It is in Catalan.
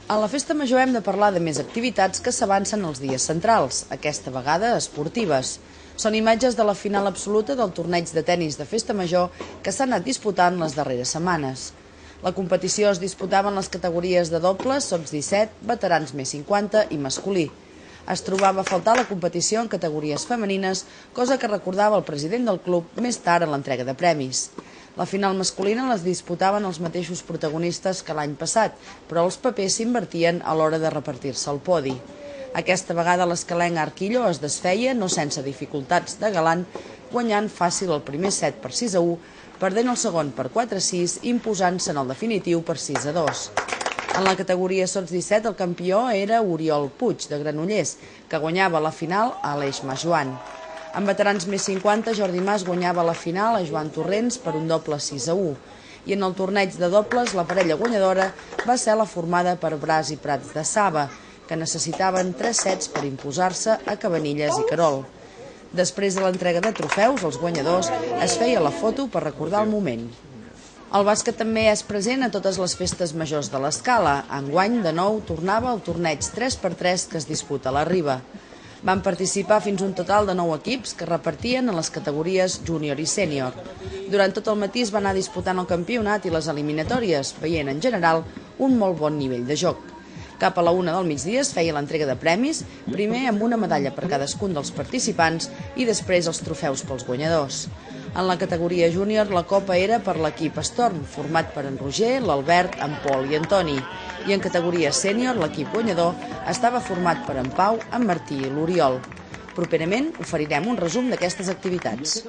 A la Festa Major hem de parlar de més activitats que s'avancen els dies centrals, aquesta vegada esportives. Són imatges de la final absoluta del torneig de tennis de Festa Major que s'ha anat disputant les darreres setmanes. La competició es disputava en les categories de dobles, sots 17, veterans més 50 i masculí. Es trobava a faltar la competició en categories femenines, cosa que recordava el president del club més tard a l'entrega de premis. La final masculina les disputaven els mateixos protagonistes que l'any passat, però els papers s'invertien a l'hora de repartir-se el podi. Aquesta vegada l'escalenc Arquillo es desfeia, no sense dificultats de galant, guanyant fàcil el primer set per 6-1, perdent el segon per 4-6, imposant-se en el definitiu per 6-2. En la categoria sots 17 el campió era Oriol Puig, de Granollers, que guanyava la final a Aleix Mas-Joan. En veterans més 50, Jordi Mas guanyava la final a Joan Torrents per un doble 6-1. I en el torneig de dobles, la parella guanyadora va ser la formada per Bras i Prats de Saba, que necessitaven 3 sets per imposar-se a Cabanilles i Querol. Després de l'entrega de trofeus, els guanyadors es feia la foto per recordar el moment. El bàsquet també és present a totes les festes majors de l'Escala. Enguany, de nou, tornava el torneig 3x3 que es disputa a la Riba. Van participar fins un total de 9 equips que repartien en les categories júnior i sènior. Durant tot el matí es va anar disputant el campionat i les eliminatòries, veient en general un molt bon nivell de joc. Cap a la 1 del migdia es feia l'entrega de premis, primer amb una medalla per cadascun dels participants i després els trofeus pels guanyadors. En la categoria júnior la copa era per l'equip Storm, format per en Roger, l'Albert, en Pol i en Toni. I en categoria sènior l'equip guanyador estava format per en Pau, en Martí i l'Oriol. Properament oferirem un resum d'aquestes activitats.